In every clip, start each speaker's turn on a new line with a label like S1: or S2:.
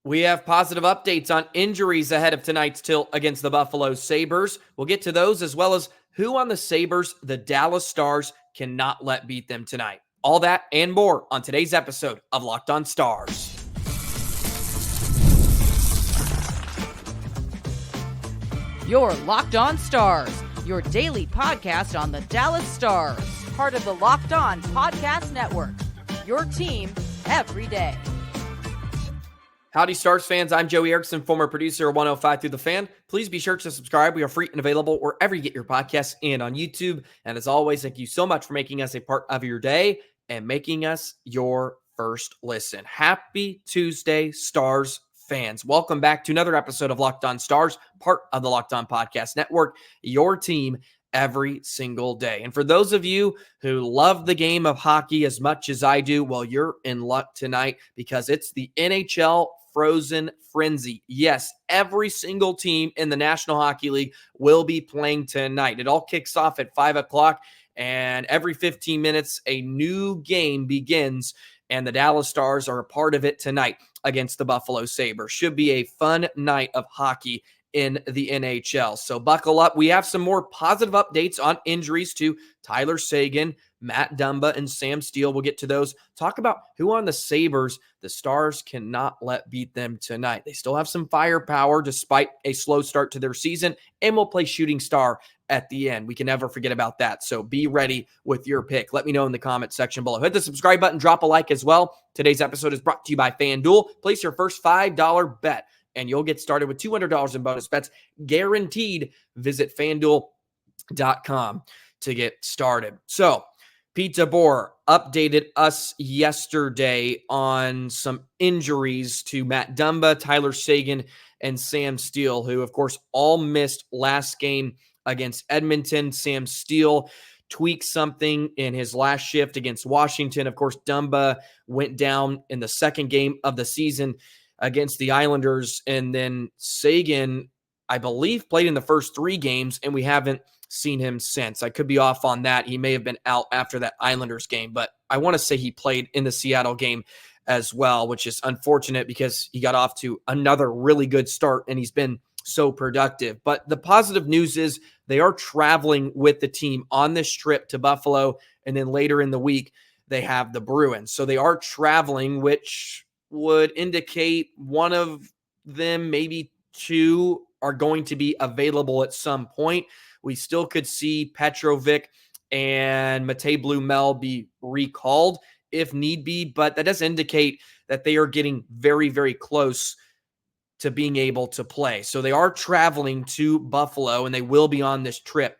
S1: We have positive updates on injuries ahead of tonight's tilt against the Buffalo Sabres. We'll get to those as well as who on the Sabres the Dallas Stars cannot let beat them tonight. All that and more on today's episode of Locked On Stars.
S2: You're Locked On Stars, your daily podcast on the Dallas Stars. Part of the Locked On Podcast Network, your team every day.
S1: Howdy, Stars fans. I'm Joey Erickson, former producer of 105 Through the Fan. Please be sure to subscribe. We are free and available wherever you get your podcasts and on YouTube. And as always, thank you so much for making us a part of your day and making us your first listen. Happy Tuesday, Stars fans. Welcome back to another episode of Locked On Stars, part of the Locked On Podcast Network, your team every single day. And for those of you who love the game of hockey as much as I do, well, you're in luck tonight because it's the NHL Frozen Frenzy. Yes, every single team in the National Hockey League will be playing tonight. It all kicks off at 5 o'clock, and every 15 minutes, a new game begins, and the Dallas Stars are a part of it tonight against the Buffalo Sabres. Should be a fun night of hockey in the NHL. So buckle up. We have some more positive updates on injuries to Tyler Seguin, Matt Dumba, and Sam Steele. We'll get to those. Talk about who on the Sabres the Stars cannot let beat them tonight. They still have some firepower despite a slow start to their season, and we'll play shooting star at the end. We can never forget about that. So be ready with your pick. Let me know in the comment section below. Hit the subscribe button, drop a like as well. Today's episode is brought to you by FanDuel. Place your first $5 bet, and you'll get started with $200 in bonus bets guaranteed. Visit FanDuel.com to get started. So, Pete DeBoer updated us yesterday on some injuries to Matt Dumba, Tyler Seguin, and Sam Steele, who, of course, all missed last game against Edmonton. Sam Steele tweaked something in his last shift against Washington. Of course, Dumba went down in the second game of the season against the Islanders, and then Seguin, I believe, played in the first 3 games, and we haven't seen him since. I could be off on that. He may have been out after that Islanders game, but I want to say he played in the Seattle game as well, which is unfortunate because he got off to another really good start, and he's been so productive. But the positive news is they are traveling with the team on this trip to Buffalo, and then later in the week, they have the Bruins. So they are traveling, which would indicate one of them, maybe 2, are going to be available at some point. We still could see Petrovic and Matej Blumel be recalled if need be, but that does indicate that they are getting very, very close to being able to play. So they are traveling to Buffalo, and they will be on this trip,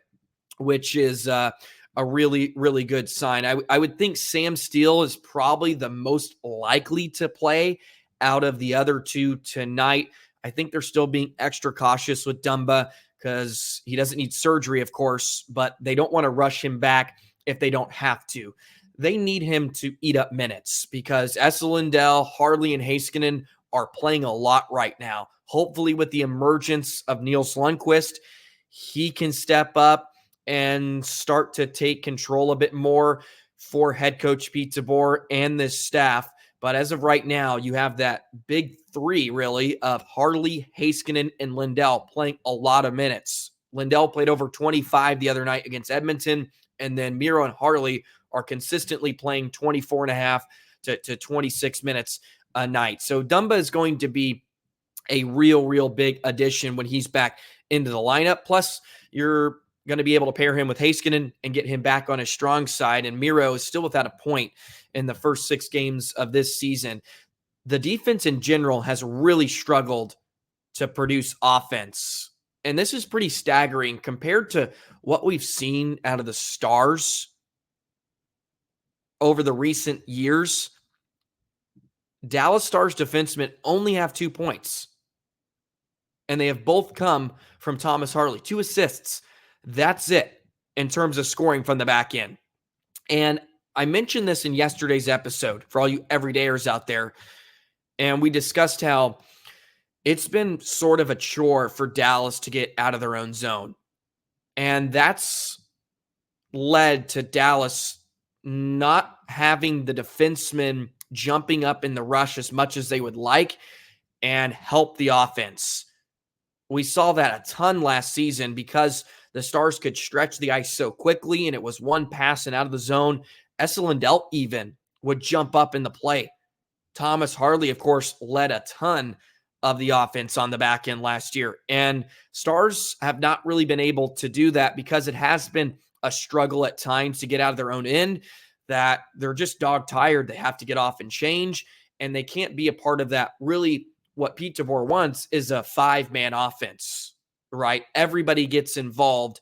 S1: which is a really, really good sign. I would think Sam Steele is probably the most likely to play out of the other 2 tonight. I think they're still being extra cautious with Dumba because he doesn't need surgery, of course, but they don't want to rush him back if they don't have to. They need him to eat up minutes because Esa Lindell, Harley, and Heiskanen are playing a lot right now. Hopefully with the emergence of Nils Lundqvist, he can step up and start to take control a bit more for head coach Pete DeBoer and this staff. But as of right now, you have that big 3, really, of Harley, Heiskanen, and Lindell playing a lot of minutes. Lindell played over 25 the other night against Edmonton, and then Miro and Harley are consistently playing 24.5 to 26 minutes a night. So Dumba is going to be a real big addition when he's back into the lineup. Plus, you're going to be able to pair him with Heiskanen and get him back on his strong side. And Miro is still without a point in the first 6 games of this season. The defense in general has really struggled to produce offense. And this is pretty staggering compared to what we've seen out of the Stars over the recent years. Dallas Stars defensemen only have 2 points. And they have both come from Thomas Harley. 2 assists. That's it in terms of scoring from the back end. And I mentioned this in yesterday's episode for all you everydayers out there. And we discussed how it's been sort of a chore for Dallas to get out of their own zone. And that's led to Dallas not having the defensemen jumping up in the rush as much as they would like. and help the offense. We saw that a ton last season because the Stars could stretch the ice so quickly, and it was one pass and out of the zone. Lindell even would jump up in the play. Thomas Harley, of course, led a ton of the offense on the back end last year. And Stars have not really been able to do that because it has been a struggle at times to get out of their own end, that they're just dog tired. They have to get off and change, and they can't be a part of that. Really, what Pete DeBoer wants is a 5-man offense, right? Everybody gets involved,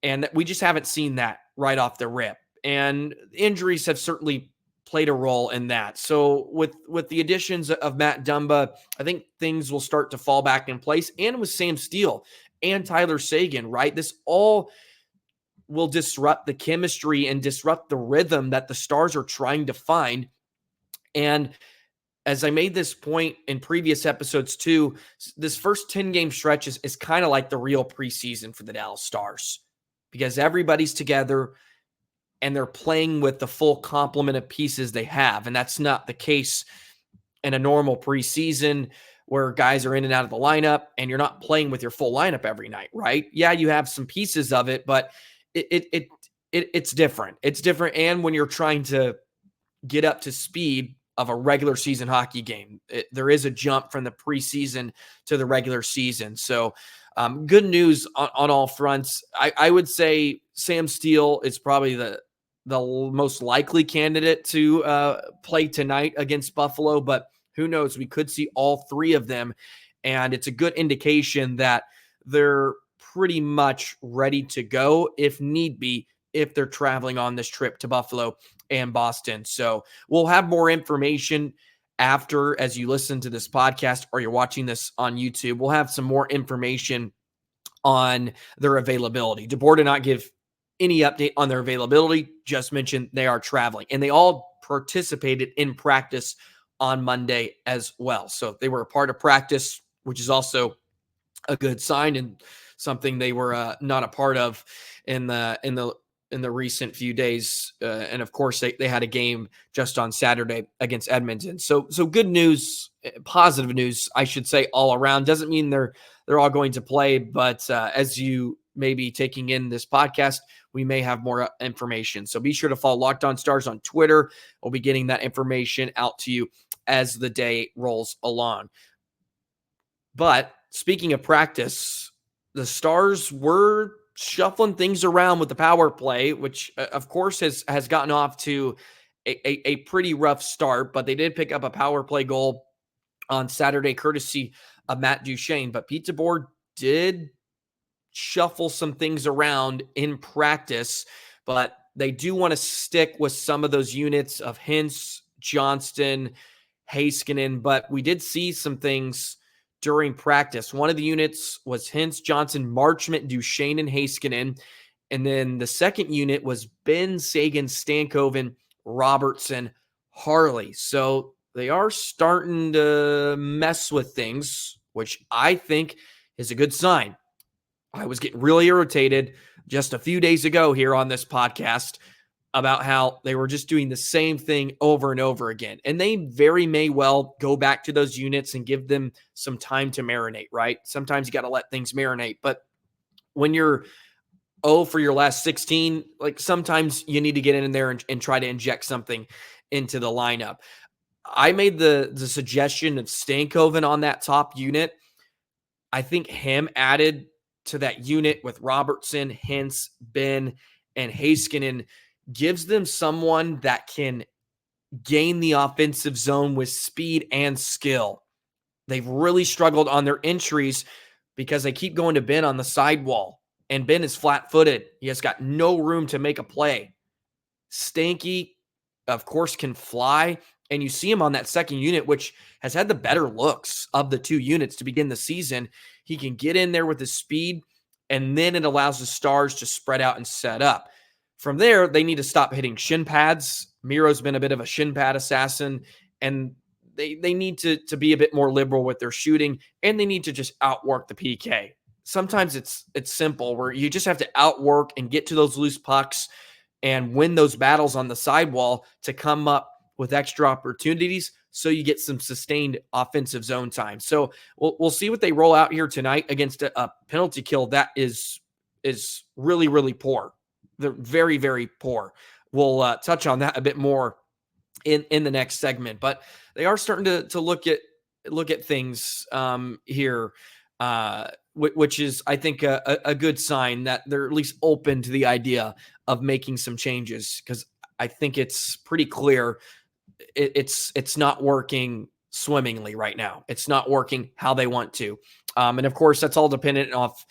S1: and we just haven't seen that right off the rip. And injuries have certainly played a role in that. So with the additions of Matt Dumba, I think things will start to fall back in place. And with Sam Steele and Tyler Seguin, right? This all will disrupt the chemistry and disrupt the rhythm that the Stars are trying to find. And as I made this point in previous episodes too, this first 10-game stretch is kind of like the real preseason for the Dallas Stars, because everybody's together and they're playing with the full complement of pieces they have. And that's not the case in a normal preseason where guys are in and out of the lineup and you're not playing with your full lineup every night, right? Yeah, you have some pieces of it, but it's different. It's different. And when you're trying to get up to speed of a regular season hockey game, there is a jump from the preseason to the regular season. So good news on all fronts. I would say Sam Steele is probably the most likely candidate to play tonight against Buffalo, but who knows? We could see all three of them, and it's a good indication that they're pretty much ready to go if need be, if they're traveling on this trip to Buffalo and Boston. So we'll have more information after, as you listen to this podcast or you're watching this on YouTube. We'll have some more information on their availability. DeBoer did not give any update on their availability, just mentioned they are traveling, and they all participated in practice on Monday as well. So they were a part of practice, which is also a good sign, and something they were not a part of in the recent few days. And of course they had a game just on Saturday against Edmonton. So good news, positive news, I should say, all around. Doesn't mean they're all going to play, but as you may be taking in this podcast, we may have more information. So be sure to follow Locked On Stars on Twitter. We'll be getting that information out to you as the day rolls along. But speaking of practice, the Stars were shuffling things around with the power play, which of course has gotten off to a pretty rough start, but they did pick up a power play goal on Saturday, courtesy of Matt Duchene. But Pete DeBoer did shuffle some things around in practice, but they do want to stick with some of those units of Hintz, Johnston, Heiskanen, but we did see some things during practice. One of the units was Hintz, Johnson, Marchment, Duchene, and Heiskanen. And then the second unit was Ben, Seguin, Stankoven, Robertson, Harley. So they are starting to mess with things, which I think is a good sign. I was getting really irritated just a few days ago here on this podcast about how they were just doing the same thing over and over again. And they very may well go back to those units and give them some time to marinate, right? Sometimes you got to let things marinate. But when you're for your last 16, like sometimes you need to get in there and try to inject something into the lineup. I made the suggestion of Stankoven on that top unit. I think him added to that unit with Robertson, Hintz, Ben, and Heiskanen gives them someone that can gain the offensive zone with speed and skill. They've really struggled on their entries because they keep going to Ben on the sidewall, and Ben is flat-footed. He has got no room to make a play. Stanky, of course, can fly, and you see him on that second unit, which has had the better looks of the two units to begin the season. He can get in there with his speed, and then it allows the Stars to spread out and set up. From there, they need to stop hitting shin pads. Miro's been a bit of a shin pad assassin, and they need to be a bit more liberal with their shooting, and they need to just outwork the PK. Sometimes it's simple, where you just have to outwork and get to those loose pucks and win those battles on the sidewall to come up with extra opportunities. so you get some sustained offensive zone time. So we'll see what they roll out here tonight against a penalty kill that is really, really poor. They're very, very poor. We'll touch on that a bit more in the next segment, but they are starting to look at things here, which is, I think, a good sign that they're at least open to the idea of making some changes, because I think it's pretty clear it's not working swimmingly right now. It's not working how they want to. And of course, that's all dependent off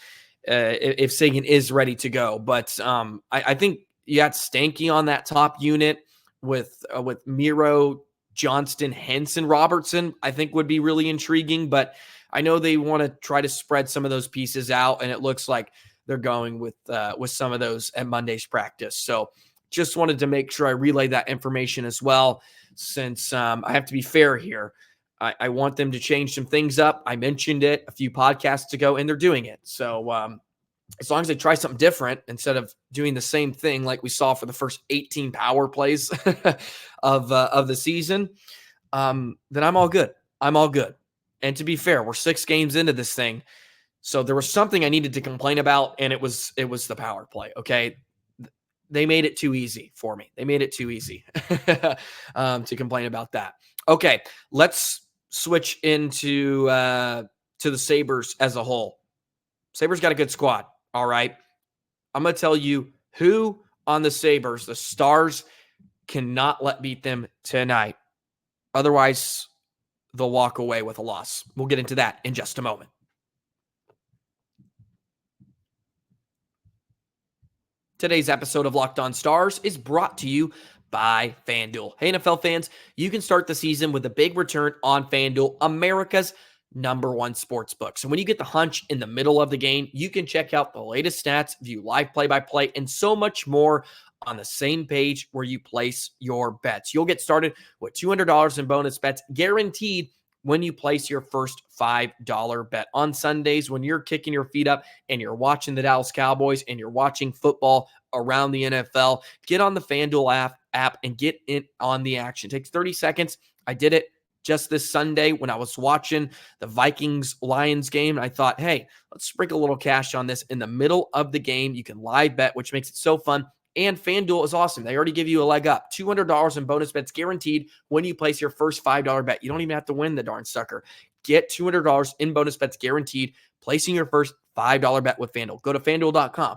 S1: if Seguin is ready to go. But I think you got Stanky on that top unit with Miro, Johnston, Henson, Robertson, I think would be really intriguing. But I know they want to try to spread some of those pieces out, and it looks like they're going with some of those at Monday's practice. So just wanted to make sure I relay that information as well, since I have to be fair here. I want them to change some things up. I mentioned it a few podcasts ago, and they're doing it. So as long as they try something different instead of doing the same thing like we saw for the first 18 power plays of the season, then I'm all good. I'm all good. And to be fair, we're 6 games into this thing, so there was something I needed to complain about, and it was the power play. Okay, they made it too easy for me. They made it too easy to complain about that. Okay, let's switch into to the Sabres as a whole. Sabres got a good squad. All right. I'm going to tell you who on the Sabres, the Stars, cannot let beat them tonight. Otherwise, they'll walk away with a loss. We'll get into that in just a moment. Today's episode of Locked On Stars is brought to you by FanDuel. Hey, NFL fans, you can start the season with a big return on FanDuel, America's #1 sports book. So when you get the hunch in the middle of the game, you can check out the latest stats, view live play-by-play, and so much more on the same page where you place your bets. You'll get started with $200 in bonus bets guaranteed when you place your first $5 bet. On Sundays, when you're kicking your feet up and you're watching the Dallas Cowboys and you're watching football around the NFL, get on the FanDuel app and get in on the action. It takes 30 seconds. I did it just this Sunday when I was watching the Vikings-Lions game. And I thought, hey, let's sprinkle a little cash on this in the middle of the game. You can live bet, which makes it so fun. And FanDuel is awesome. They already give you a leg up. $200 in bonus bets guaranteed when you place your first $5 bet. You don't even have to win the darn sucker. Get $200 in bonus bets guaranteed placing your first $5 bet with FanDuel. Go to FanDuel.com.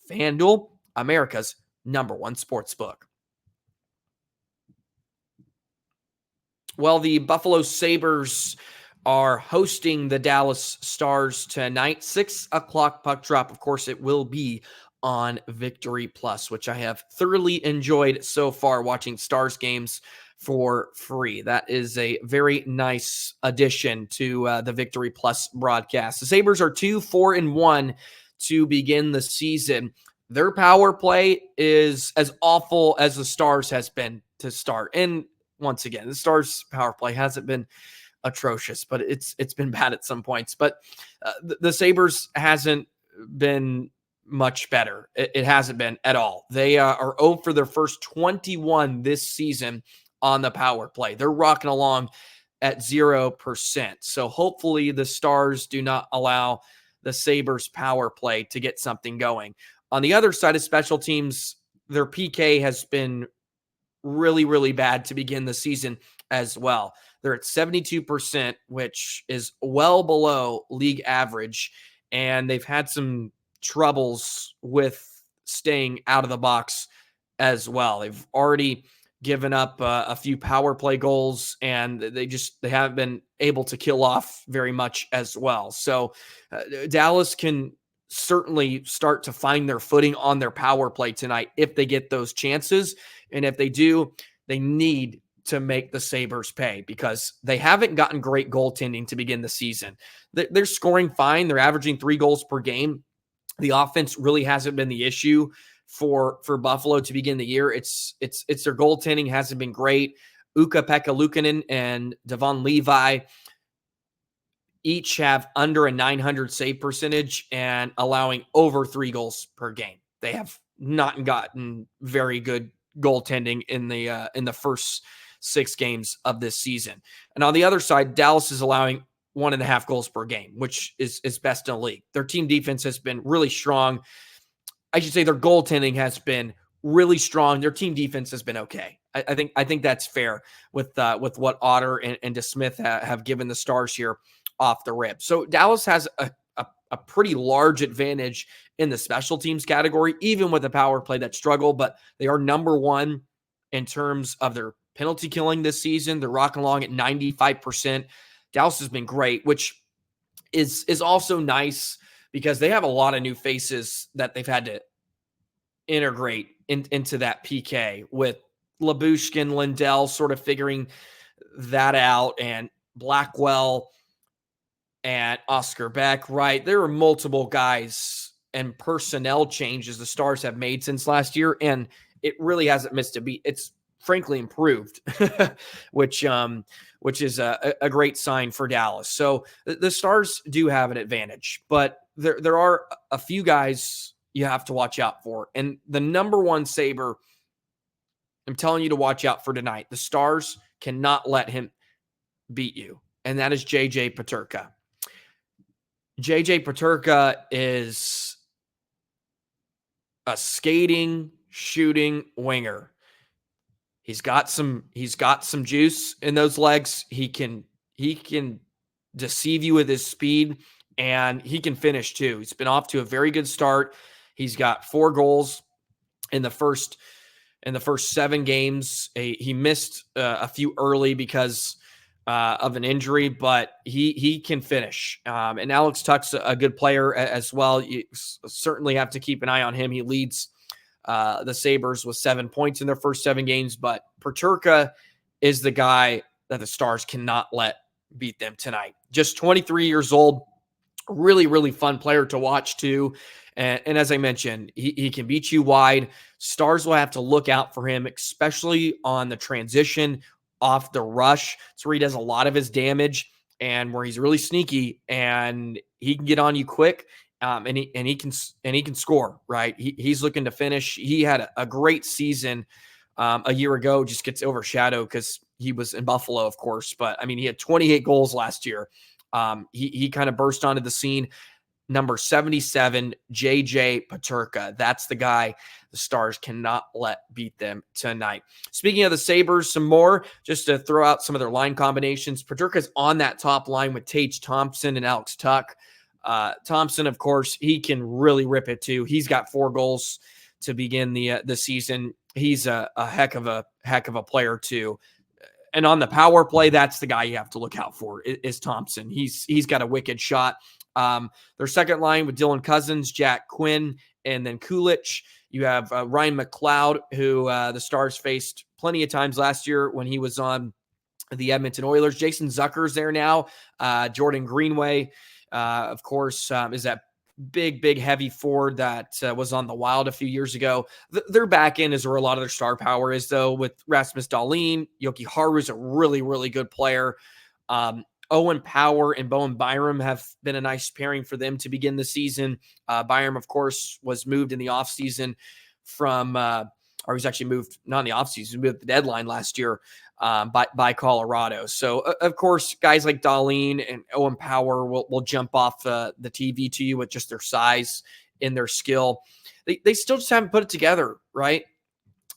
S1: FanDuel, America's #1 sports book. Well, the Buffalo Sabres are hosting the Dallas Stars tonight. 6 o'clock puck drop. Of course, it will be on Victory Plus, which I have thoroughly enjoyed so far, watching Stars games for free. That is a very nice addition to the Victory Plus broadcast. The Sabres are 2-4-1 to begin the season. Their power play is as awful as the Stars has been to start. And once again, the Stars power play hasn't been atrocious, but it's been bad at some points. But the Sabres hasn't been much better. It hasn't been at all. They are 0 for their first 21 this season on the power play. They're rocking along at 0%. So hopefully the Stars do not allow the Sabres power play to get something going. On the other side of special teams, their PK has been really, really bad to begin the season as well. They're at 72%, which is well below league average, and they've had some troubles with staying out of the box as well. They've already given up a few power play goals, and they haven't been able to kill off very much as well. So Dallas can certainly start to find their footing on their power play tonight if they get those chances. And if they do, they need to make the Sabres pay, because they haven't gotten great goaltending to begin the season. They're scoring fine. They're averaging 3 goals per game. The offense really hasn't been the issue for Buffalo to begin the year. It's their goaltending hasn't been great. Ukko-Pekka Luukkonen and Devon Levi each have under a .900 save percentage and allowing over 3 goals per game. They have not gotten very good goaltending in the first 6 games of this season. And on the other side, Dallas is allowing 1.5 goals per game, which is best in the league. Their team defense has been really strong. I should say their goaltending has been really strong. Their team defense has been okay. I think that's fair with what Otter and DeSmith have given the Stars here off the rip. So Dallas has a pretty large advantage in the special teams category, even with a power play that struggled, but they are number 1 in terms of their penalty killing this season. They're rocking along at 95%. Dallas has been great, which is also nice because they have a lot of new faces that they've had to integrate into that PK, with Labushkin, Lindell sort of figuring that out, and Blackwell and Oscar Beck, right? There are multiple guys and personnel changes the Stars have made since last year, and it really hasn't missed a beat. It's frankly improved, which is a great sign for Dallas. So the Stars do have an advantage, but there are a few guys you have to watch out for. And the number 1 Sabre, I'm telling you to watch out for tonight. The Stars cannot let him beat you, and that is JJ Peterka. JJ Peterka is a skating, shooting winger. He's got some juice in those legs. He can deceive you with his speed, and he can finish too. He's been off to a very good start. He's got 4 goals in the first 7 games. He missed a few early because of an injury, but he can finish. And Alex Tuch's a good player as well. You certainly have to keep an eye on him. He leads the Sabres with 7 points in their first 7 games, but Peterka is the guy that the Stars cannot let beat them tonight. Just 23 years old, really, really fun player to watch too. And as I mentioned, he can beat you wide. Stars will have to look out for him, especially on the transition off the rush. It's where he does a lot of his damage and where he's really sneaky, and he can get on you quick. And he can score, right? He's looking to finish. He had a great season a year ago, just gets overshadowed because he was in Buffalo, of course. But I mean, he had 28 goals last year. He kind of burst onto the scene. Number 77, JJ Peterka. That's the guy the Stars cannot let beat them tonight. Speaking of the Sabres, some more, just to throw out some of their line combinations. Peterka's on that top line with Tage Thompson and Alex Tuch. Thompson, of course, he can really rip it too. He's got 4 goals to begin the season. He's a heck of a player too. And on the power play, that's the guy you have to look out for is Thompson. He's got a wicked shot. Their second line with Dylan Cousins, Jack Quinn, and then Kulich. You have Ryan McLeod, who the Stars faced plenty of times last year when he was on the Edmonton Oilers. Jason Zucker's there now. Jordan Greenway, of course, is that big, heavy forward that was on the Wild a few years ago. Their back end is where a lot of their star power is, though, with Rasmus Dahlin. Yoki Haru's a really, really good player. Owen Power and Bowen Byram have been a nice pairing for them to begin the season. Byram, of course, was moved in the offseason from, or he was actually moved, not in the offseason, moved at the deadline last year by Colorado. So, of course, guys like Dahlin and Owen Power will jump off the TV to you with just their size and their skill. They still just haven't put it together, right?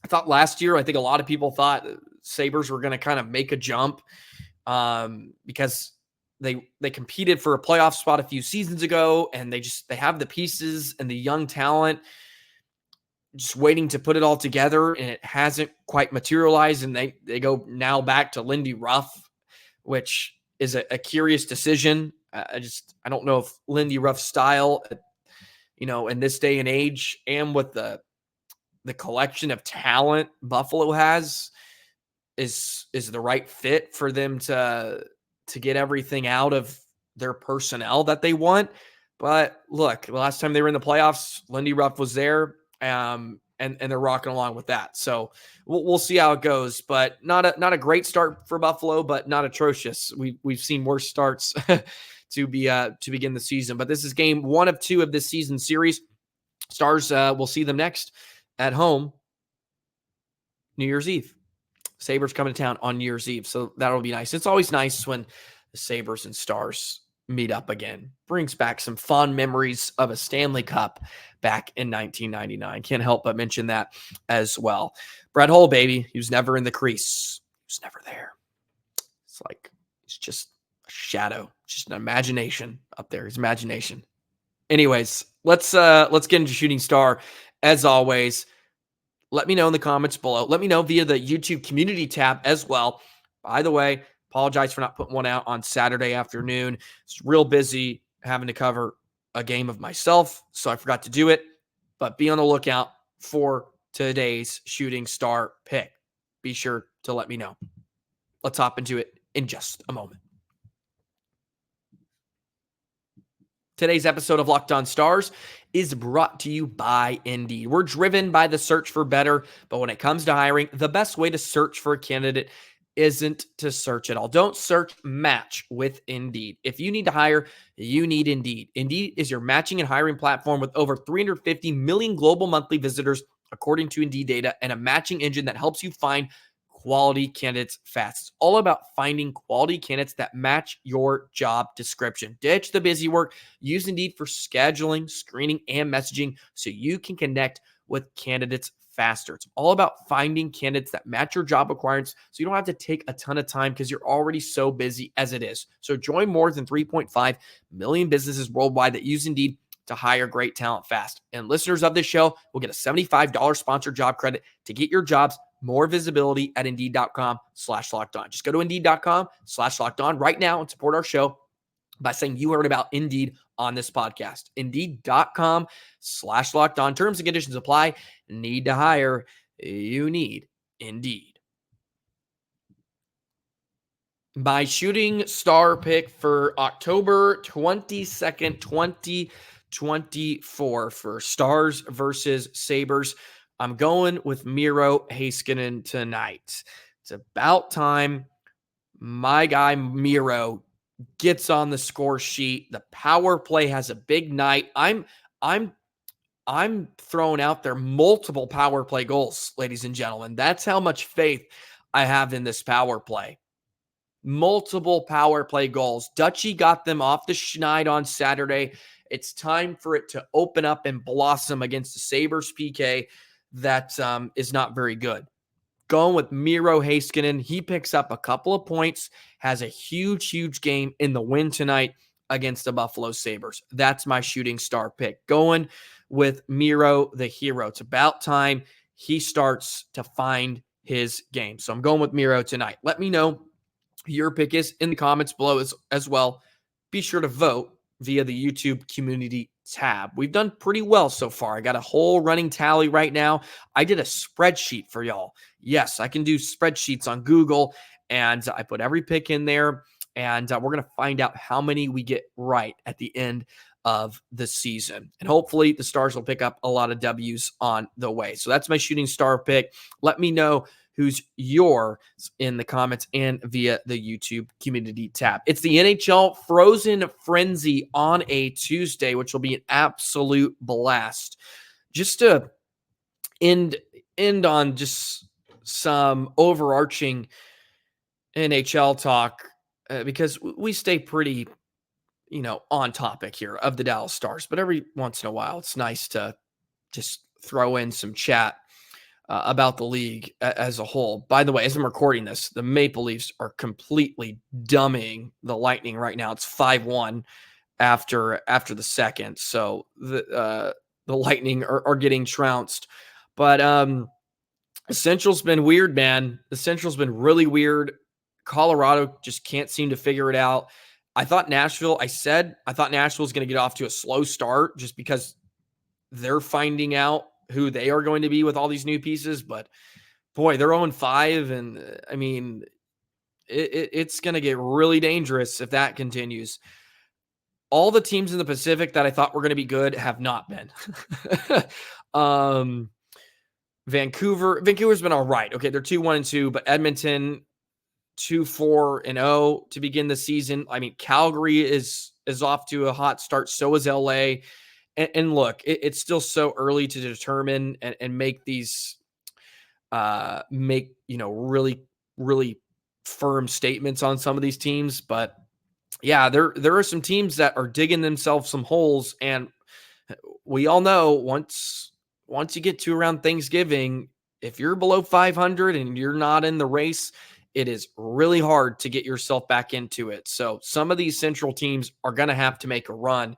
S1: I thought last year, I think a lot of people thought Sabres were going to kind of make a jump because they competed for a playoff spot a few seasons ago, and they have the pieces and the young talent just waiting to put it all together, and it hasn't quite materialized. And they go now back to Lindy Ruff, which is a curious decision. I don't know if Lindy Ruff's style, in this day and age, and with the collection of talent Buffalo has, is the right fit for them to get everything out of their personnel that they want. But look, the last time they were in the playoffs, Lindy Ruff was there, and they're rocking along with that. So we'll see how it goes. But not a great start for Buffalo, but not atrocious. We've seen worse starts to begin the season. But this is game 1 of 2 of this season series. Stars will see them next at home New Year's Eve. Sabres coming to town on New Year's Eve, so that'll be nice. It's always nice when the Sabres and Stars meet up again. Brings back some fond memories of a Stanley Cup back in 1999. Can't help but mention that as well. Brett Hull, baby, he was never in the crease. He was never there. It's just a shadow, just an imagination up there. His imagination. Anyways, let's get into Shooting Star. As always, let me know in the comments below. Let me know via the YouTube community tab as well. By the way, apologize for not putting one out on Saturday afternoon. It's real busy having to cover a game of myself, so I forgot to do it. But be on the lookout for today's Shooting Star pick. Be sure to let me know. Let's hop into it in just a moment. Today's episode of Locked On Stars is brought to you by Indeed. We're driven by the search for better, but when it comes to hiring, the best way to search for a candidate isn't to search at all. Don't search, match with Indeed. If you need to hire, you need Indeed. Indeed is your matching and hiring platform with over 350 million global monthly visitors, according to Indeed data, and a matching engine that helps you find quality candidates fast. It's all about finding quality candidates that match your job description. Ditch the busy work. Use Indeed for scheduling, screening, and messaging so you can connect with candidates faster. It's all about finding candidates that match your job requirements so you don't have to take a ton of time because you're already so busy as it is. So join more than 3.5 million businesses worldwide that use Indeed to hire great talent fast. And listeners of this show will get a $75 sponsored job credit to get your jobs more visibility at Indeed.com/lockedon. Just go to Indeed.com/lockedon right now and support our show by saying you heard about Indeed on this podcast. Indeed.com/lockedon. Terms and conditions apply. Need to hire? You need Indeed. My Shooting Star pick for October 22nd, 2024 for Stars versus Sabres. I'm going with Miro Heiskanen tonight. It's about time my guy Miro gets on the score sheet. The power play has a big night. I'm throwing out there multiple power play goals, ladies and gentlemen. That's how much faith I have in this power play. Multiple power play goals. Dutchie got them off the schneid on Saturday. It's time for it to open up and blossom against the Sabres PK that is not very good. Going with Miro Heiskanen. He picks up a couple of points, has a huge game in the win tonight against the Buffalo Sabres. That's my Shooting Star pick. Going with Miro, the hero. It's about time he starts to find his game. So I'm going with Miro tonight. Let me know who your pick is in the comments below as well. Be sure to vote via the YouTube community tab. We've done pretty well so far. I got a whole running tally right now. I did a spreadsheet for y'all. Yes, I can do spreadsheets on Google, and I put every pick in there, and we're going to find out how many we get right at the end of the season. And hopefully the Stars will pick up a lot of W's on the way. So that's my Shooting Star pick. Let me know who's yours in the comments and via the YouTube community tab. It's the NHL Frozen Frenzy on a Tuesday, which will be an absolute blast. Just to end on just some overarching NHL talk, because we stay pretty, on topic here of the Dallas Stars, but every once in a while, it's nice to just throw in some chat about the league as a whole. By the way, as I'm recording this, the Maple Leafs are completely dumbing the Lightning right now. It's 5-1 after the second. So the Lightning are getting trounced. But the Central's been weird, man. The Central's been really weird. Colorado just can't seem to figure it out. I thought Nashville was going to get off to a slow start just because they're finding out who they are going to be with all these new pieces, but boy, they're 0-5, and I mean, it's going to get really dangerous if that continues. All the teams in the Pacific that I thought were going to be good have not been. Vancouver's been all right. Okay, they're 2-1-2, but Edmonton 2-4-0 to begin the season. I mean, Calgary is off to a hot start. So is LA. And look, it's still so early to determine and make these, really really firm statements on some of these teams, but yeah, there are some teams that are digging themselves some holes, and we all know once you get to around Thanksgiving, if you're below 500 and you're not in the race, it is really hard to get yourself back into it. So some of these Central teams are going to have to make a run.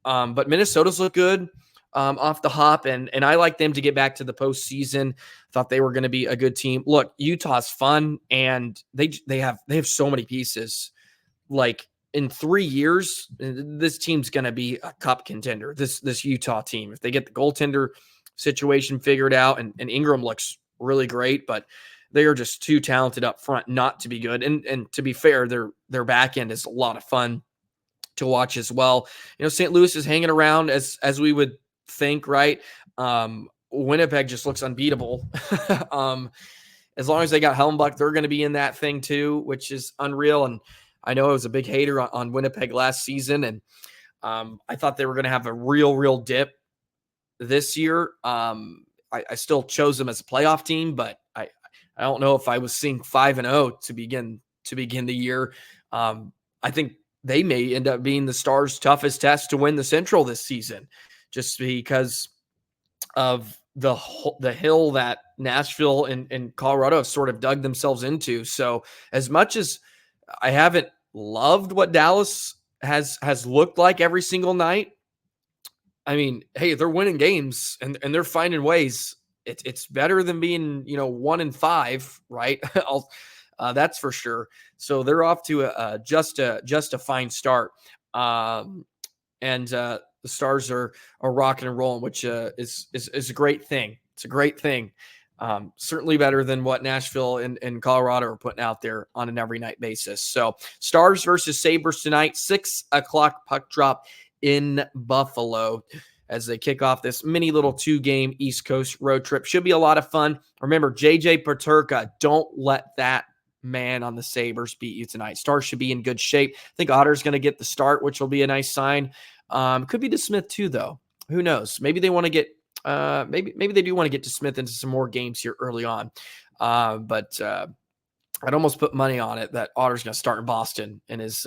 S1: But Minnesota's look good off the hop, and I like them to get back to the postseason. Thought they were going to be a good team. Look, Utah's fun, and they have so many pieces. Like in 3 years, this team's going to be a cup contender. This Utah team, if they get the goaltender situation figured out, and Ingram looks really great, but they are just too talented up front not to be good. And to be fair, their back end is a lot of fun to watch as well. St. Louis is hanging around as we would think, right? Winnipeg just looks unbeatable. As long as they got Helmbuck, they're going to be in that thing too, which is unreal. And I know I was a big hater on Winnipeg last season, and I thought they were going to have a real dip this year. I still chose them as a playoff team, but I don't know if I was seeing 5-0 to begin the year. I think they may end up being the Stars' toughest test to win the Central this season, just because of the hill that Nashville and Colorado have sort of dug themselves into. So as much as I haven't loved what Dallas has looked like every single night, I mean, hey, they're winning games and they're finding ways. It's better than being 1-5, right? That's for sure. So they're off to just a fine start, and the Stars are rocking and rolling, which is a great thing. It's a great thing. Certainly better than what Nashville and Colorado are putting out there on an every night basis. So Stars versus Sabres tonight, 6:00 puck drop in Buffalo, as they kick off this mini little 2-game East Coast road trip. Should be a lot of fun. Remember, JJ Peterka, don't let that man on the Sabres beat you tonight. Stars should be in good shape. I think Otter's going to get the start, which will be a nice sign. Could be DeSmith too, though. Who knows? Maybe they want to get maybe they do want to get DeSmith into some more games here early on. But I'd almost put money on it that Otter's going to start in Boston, in his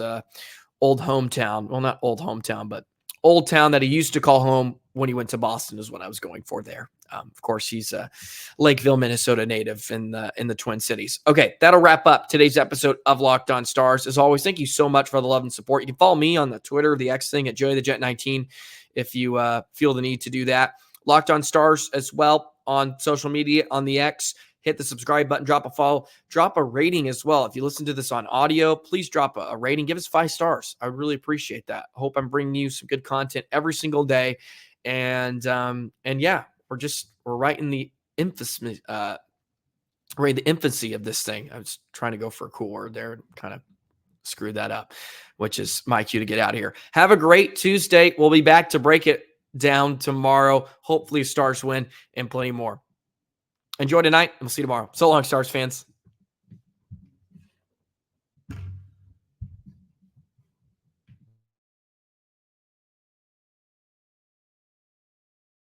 S1: old hometown. Well, not old hometown, but old town that he used to call home when he went to Boston is what I was going for there. Of course, he's a Lakeville, Minnesota native in the Twin Cities. Okay, that'll wrap up today's episode of Locked On Stars. As always, thank you so much for the love and support. You can follow me on the Twitter, the X thing, at JoeyTheJet19 if you feel the need to do that. Locked On Stars as well on social media, on the X. Hit the subscribe button, drop a follow, drop a rating as well. If you listen to this on audio, please drop a rating. Give us 5 stars. I really appreciate that. I hope I'm bringing you some good content every single day. And yeah, we're right in the infancy of this thing. I was trying to go for a cool word there and kind of screwed that up, which is my cue to get out of here. Have a great Tuesday. We'll be back to break it down tomorrow. Hopefully Stars win and plenty more. Enjoy tonight, and we'll see you tomorrow. So long, Stars fans.